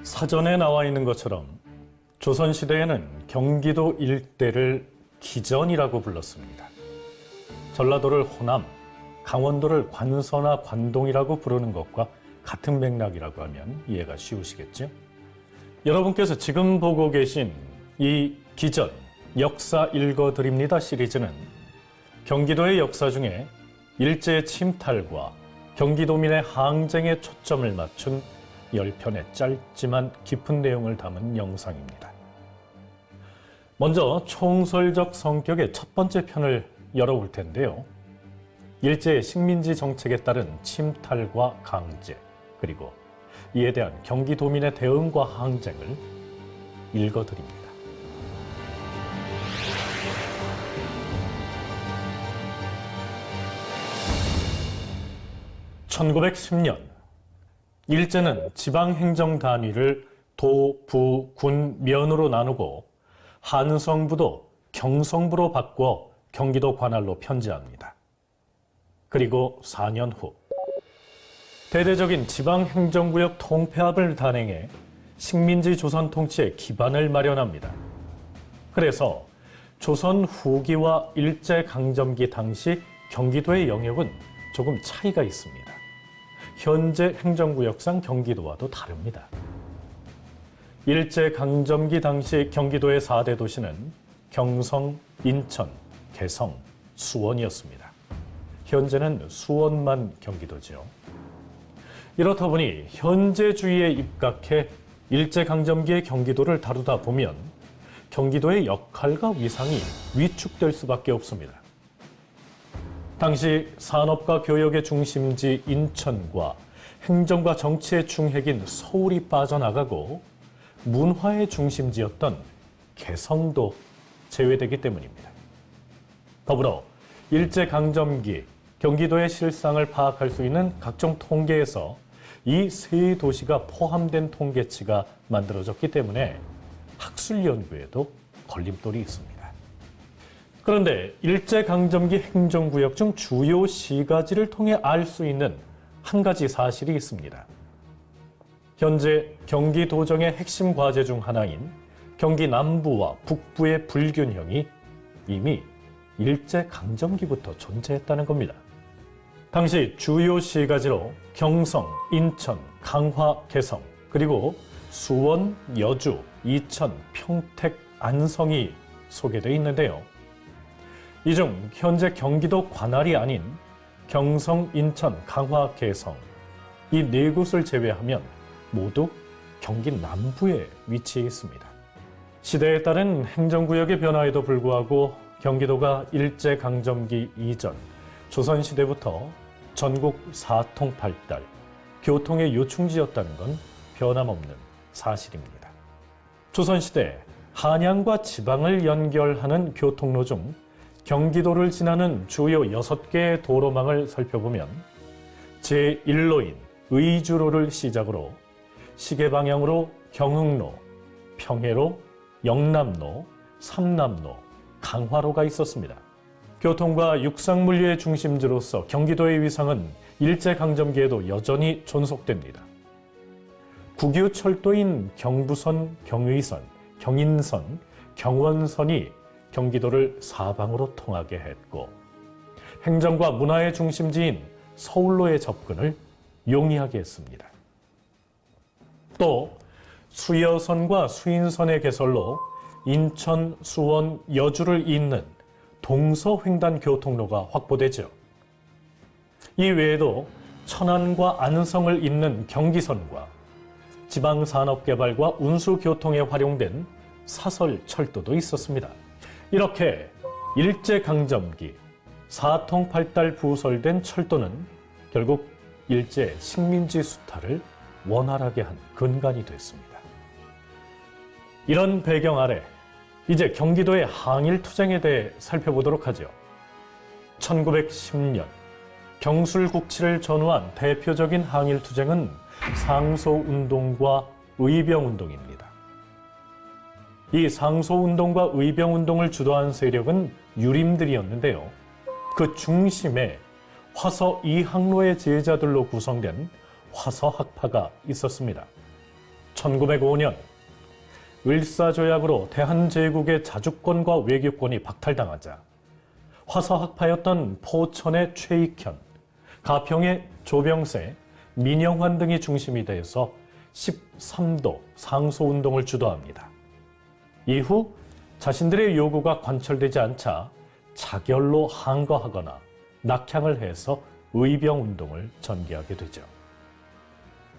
사전에 나와 있는 것처럼 조선시대에는 경기도 일대를 기전이라고 불렀습니다. 전라도를 호남, 강원도를 관서나 관동이라고 부르는 것과 같은 맥락이라고 하면 이해가 쉬우시겠죠? 여러분께서 지금 보고 계신 이 기전, 역사 읽어드립니다 시리즈는 경기도의 역사 중에 일제 침탈과 경기도민의 항쟁에 초점을 맞춘 10편의 짧지만 깊은 내용을 담은 영상입니다. 먼저 총설적 성격의 첫 번째 편을 열어볼 텐데요. 일제의 식민지 정책에 따른 침탈과 강제, 그리고 이에 대한 경기도민의 대응과 항쟁을 읽어드립니다. 1910년 일제는 지방행정 단위를 도, 부, 군, 면으로 나누고 한성부도 경성부로 바꿔 경기도 관할로 편제합니다. 그리고 4년 후 대대적인 지방행정구역 통폐합을 단행해 식민지 조선 통치의 기반을 마련합니다. 그래서 조선 후기와 일제강점기 당시 경기도의 영역은 조금 차이가 있습니다. 현재 행정구역상 경기도와도 다릅니다. 일제강점기 당시 경기도의 4대 도시는 경성, 인천, 개성, 수원이었습니다. 현재는 수원만 경기도죠. 이렇다 보니 현재주의에 입각해 일제강점기의 경기도를 다루다 보면 경기도의 역할과 위상이 위축될 수밖에 없습니다. 당시 산업과 교역의 중심지 인천과 행정과 정치의 중핵인 서울이 빠져나가고 문화의 중심지였던 개성도 제외되기 때문입니다. 더불어 일제강점기 경기도의 실상을 파악할 수 있는 각종 통계에서 이 세 도시가 포함된 통계치가 만들어졌기 때문에 학술 연구에도 걸림돌이 있습니다. 그런데 일제강점기 행정구역 중 주요 시가지를 통해 알 수 있는 한 가지 사실이 있습니다. 현재 경기도정의 핵심 과제 중 하나인 경기 남부와 북부의 불균형이 이미 일제강점기부터 존재했다는 겁니다. 당시 주요 시가지로 경성, 인천, 강화, 개성, 그리고 수원, 여주, 이천, 평택, 안성이 소개되어 있는데요. 이 중 현재 경기도 관할이 아닌 경성, 인천, 강화, 개성 이 네 곳을 제외하면 모두 경기 남부에 위치해 있습니다. 시대에 따른 행정구역의 변화에도 불구하고 경기도가 일제강점기 이전 조선시대부터 전국 사통팔달 교통의 요충지였다는 건 변함없는 사실입니다. 조선시대 한양과 지방을 연결하는 교통로 중 경기도를 지나는 주요 6개의 도로망을 살펴보면 제1로인 의주로를 시작으로 시계방향으로 경흥로, 평해로, 영남로, 삼남로, 강화로가 있었습니다. 교통과 육상물류의 중심지로서 경기도의 위상은 일제강점기에도 여전히 존속됩니다. 국유철도인 경부선, 경의선, 경인선, 경원선이 경기도를 사방으로 통하게 했고 행정과 문화의 중심지인 서울로의 접근을 용이하게 했습니다. 또 수여선과 수인선의 개설로 인천, 수원, 여주를 잇는 동서횡단 교통로가 확보되죠. 이 외에도 천안과 안성을 잇는 경기선과 지방산업개발과 운수교통에 활용된 사설철도도 있었습니다. 이렇게 일제강점기 사통팔달 부설된 철도는 결국 일제 식민지 수탈을 원활하게 한 근간이 됐습니다. 이런 배경 아래 이제 경기도의 항일투쟁에 대해 살펴보도록 하죠. 1910년 경술국치를 전후한 대표적인 항일투쟁은 상소운동과 의병운동입니다. 이 상소운동과 의병운동을 주도한 세력은 유림들이었는데요. 그 중심에 화서 이항로의 제자들로 구성된 화서학파가 있었습니다. 1905년 을사조약으로 대한제국의 자주권과 외교권이 박탈당하자 화서학파였던 포천의 최익현, 가평의 조병세, 민영환 등이 중심이 돼서 13도 상소운동을 주도합니다. 이후 자신들의 요구가 관철되지 않자 자결로 항거하거나 낙향을 해서 의병운동을 전개하게 되죠.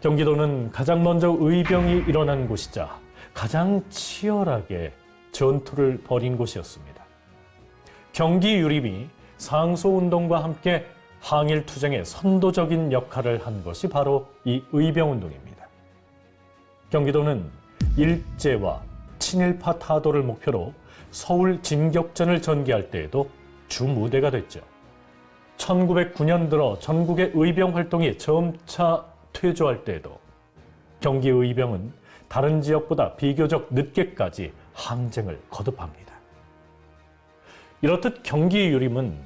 경기도는 가장 먼저 의병이 일어난 곳이자 가장 치열하게 전투를 벌인 곳이었습니다. 경기 유림이 상소운동과 함께 항일투쟁의 선도적인 역할을 한 것이 바로 이 의병운동입니다. 경기도는 일제와 친일파 타도를 목표로 서울 진격전을 전개할 때에도 주무대가 됐죠. 1909년 들어 전국의 의병 활동이 점차 퇴조할 때에도 경기 의병은 다른 지역보다 비교적 늦게까지 항쟁을 거듭합니다. 이렇듯 경기 유림은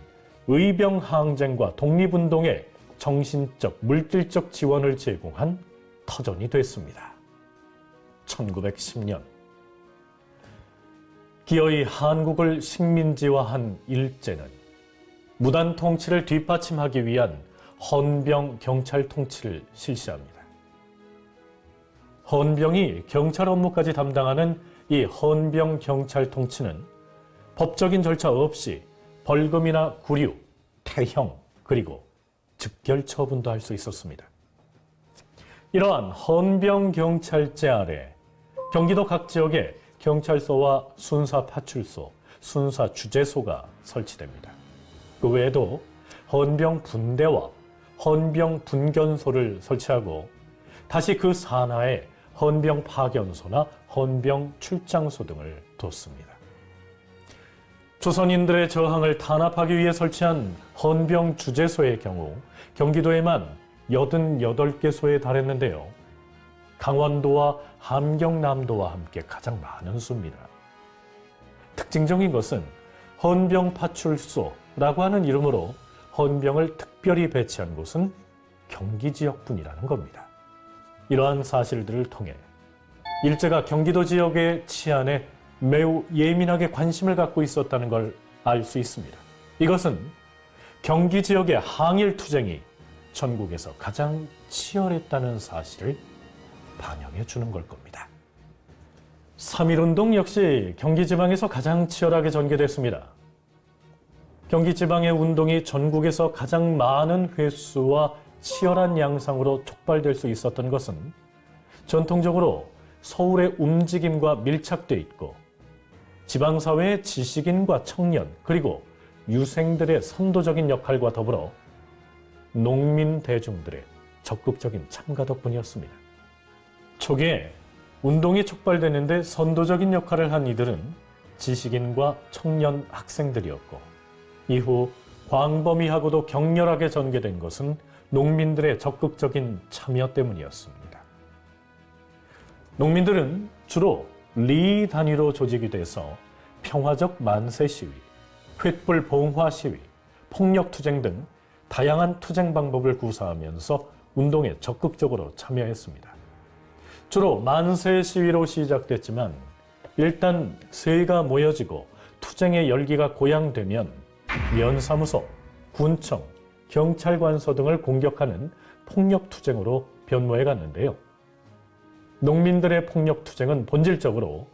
의병 항쟁과 독립운동에 정신적, 물질적 지원을 제공한 터전이 됐습니다. 1910년 기어이 한국을 식민지화한 일제는 무단 통치를 뒷받침하기 위한 헌병 경찰 통치를 실시합니다. 헌병이 경찰 업무까지 담당하는 이 헌병 경찰 통치는 법적인 절차 없이 벌금이나 구류, 태형, 그리고 즉결 처분도 할 수 있었습니다. 이러한 헌병 경찰제 아래 경기도 각 지역에 경찰서와 순사 파출소, 순사 주재소가 설치됩니다. 그 외에도 헌병 분대와 헌병 분견소를 설치하고 다시 그 산하에 헌병 파견소나 헌병 출장소 등을 뒀습니다. 조선인들의 저항을 탄압하기 위해 설치한 헌병 주재소의 경우 경기도에만 88개소에 달했는데요. 강원도와 함경남도와 함께 가장 많은 수입니다. 특징적인 것은 헌병 파출소라고 하는 이름으로 헌병을 특별히 배치한 곳은 경기 지역뿐이라는 겁니다. 이러한 사실들을 통해 일제가 경기도 지역의 치안에 매우 예민하게 관심을 갖고 있었다는 걸 알 수 있습니다. 이것은 경기 지역의 항일 투쟁이 전국에서 가장 치열했다는 사실을 반영해 주는 걸 겁니다. 3.1운동 역시 경기 지방에서 가장 치열하게 전개됐습니다. 경기 지방의 운동이 전국에서 가장 많은 횟수와 치열한 양상으로 촉발될 수 있었던 것은 전통적으로 서울의 움직임과 밀착돼 있고 지방사회의 지식인과 청년 그리고 유생들의 선도적인 역할과 더불어 농민 대중들의 적극적인 참가 덕분이었습니다. 초기에 운동이 촉발되는데 선도적인 역할을 한 이들은 지식인과 청년 학생들이었고 이후 광범위하고도 격렬하게 전개된 것은 농민들의 적극적인 참여 때문이었습니다. 농민들은 주로 리 단위로 조직이 돼서 평화적 만세 시위, 횃불 봉화 시위, 폭력투쟁 등 다양한 투쟁 방법을 구사하면서 운동에 적극적으로 참여했습니다. 주로 만세 시위로 시작됐지만 일단 세가 모여지고 투쟁의 열기가 고양되면 면사무소, 군청, 경찰관서 등을 공격하는 폭력투쟁으로 변모해 갔는데요. 농민들의 폭력투쟁은 본질적으로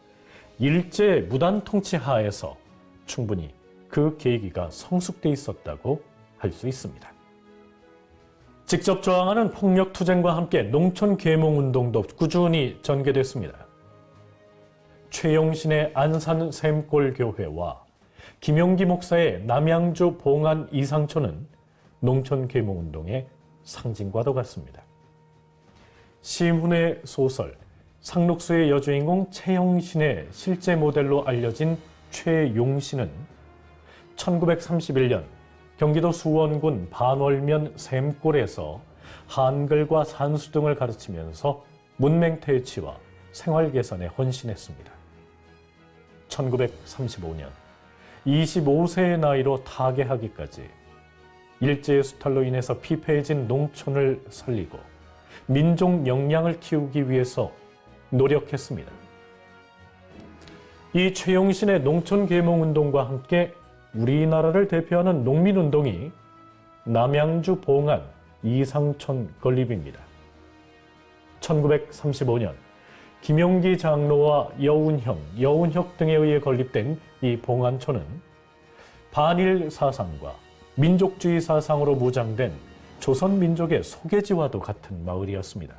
일제의 무단 통치 하에서 충분히 그 계기가 성숙돼 있었다고 할 수 있습니다. 직접 저항하는 폭력투쟁과 함께 농촌 계몽운동도 꾸준히 전개됐습니다. 최용신의 안산 샘골교회와 김용기 목사의 남양주 봉안 이상촌은 농촌 계몽운동의 상징과도 같습니다. 심훈의 소설 상록수의 여주인공 최용신의 실제 모델로 알려진 최용신은 1931년 경기도 수원군 반월면 샘골에서 한글과 산수 등을 가르치면서 문맹퇴치와 생활 개선에 헌신했습니다. 1935년 25세의 나이로 타계하기까지 일제의 수탈로 인해서 피폐해진 농촌을 살리고 민족 역량을 키우기 위해서 노력했습니다. 이 최용신의 농촌 계몽운동과 함께 우리나라를 대표하는 농민운동이 남양주 봉안 이상촌 건립입니다. 1935년 김용기 장로와 여운혁 등에 의해 건립된 이 봉안촌은 반일 사상과 민족주의 사상으로 무장된 조선 민족의 소개지와도 같은 마을이었습니다.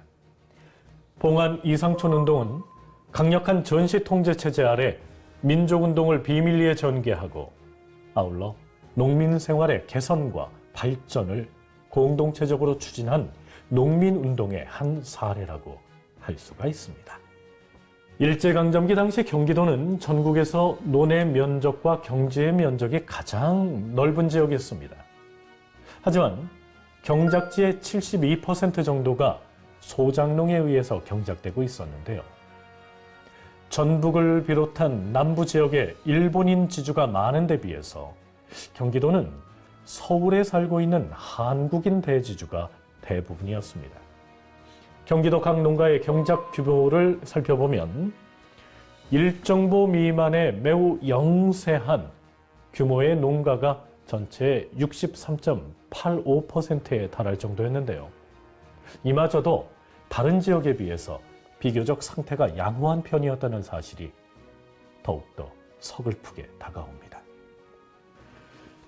봉안 이상촌 운동은 강력한 전시 통제 체제 아래 민족운동을 비밀리에 전개하고 아울러 농민 생활의 개선과 발전을 공동체적으로 추진한 농민운동의 한 사례라고 할 수가 있습니다. 일제강점기 당시 경기도는 전국에서 논의 면적과 경지의 면적이 가장 넓은 지역이었습니다. 하지만 경작지의 72% 정도가 소작농에 의해서 경작되고 있었는데요. 전북을 비롯한 남부 지역에 일본인 지주가 많은 데 비해서 경기도는 서울에 살고 있는 한국인 대지주가 대부분이었습니다. 경기도 각 농가의 경작 규모를 살펴보면 일정보 미만의 매우 영세한 규모의 농가가 전체의 63.85%에 달할 정도였는데요. 이마저도 다른 지역에 비해서 비교적 상태가 양호한 편이었다는 사실이 더욱더 서글프게 다가옵니다.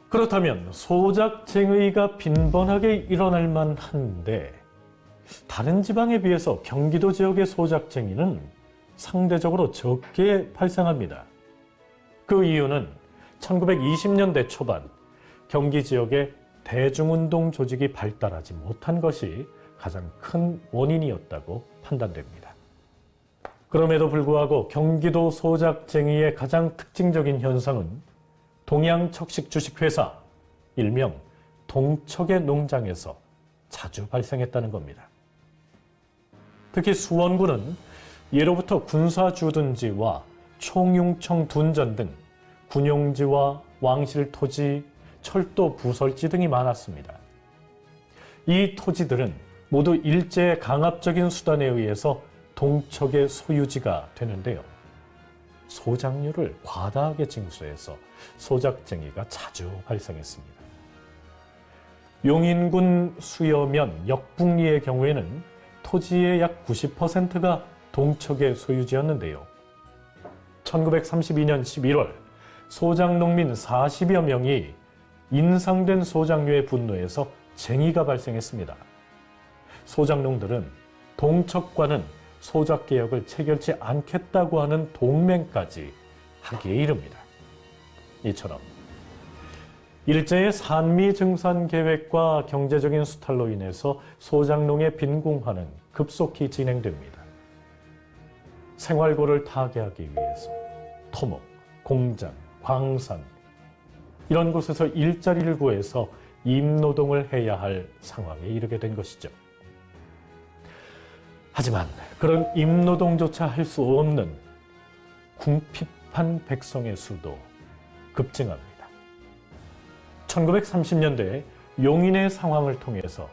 그렇다면 소작쟁의가 빈번하게 일어날 만한데 다른 지방에 비해서 경기도 지역의 소작쟁이는 상대적으로 적게 발생합니다. 그 이유는 1920년대 초반 경기 지역의 대중운동 조직이 발달하지 못한 것이 가장 큰 원인이었다고 판단됩니다. 그럼에도 불구하고 경기도 소작쟁이의 가장 특징적인 현상은 동양척식주식회사, 일명 동척의 농장에서 자주 발생했다는 겁니다. 특히 수원군은 예로부터 군사주둔지와 총융청 둔전 등 군용지와 왕실 토지, 철도 부설지 등이 많았습니다. 이 토지들은 모두 일제의 강압적인 수단에 의해서 동척의 소유지가 되는데요. 소작류를 과다하게 징수해서 소작쟁이가 자주 발생했습니다. 용인군 수여면 역북리의 경우에는 토지의 약 90%가 동척의 소유지였는데요. 1932년 11월 소작농민 40여 명이 인상된 소작류에 분노해서 쟁의가 발생했습니다. 소작농들은 동척과는 소작개혁을 체결치 않겠다고 하는 동맹까지 하기에 이릅니다. 이처럼 일제의 산미 증산 계획과 경제적인 수탈로 인해서 소작농의 빈궁화는 급속히 진행됩니다. 생활고를 타개하기 위해서 토목, 공장, 광산 이런 곳에서 일자리를 구해서 임노동을 해야 할 상황에 이르게 된 것이죠. 하지만 그런 임노동조차 할 수 없는 궁핍한 백성의 수도 급증합니다. 1930년대 용인의 상황을 통해서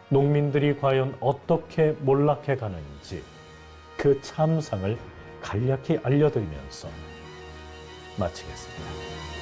농민들이 과연 어떻게 몰락해 가는지 그 참상을 간략히 알려드리면서 마치겠습니다.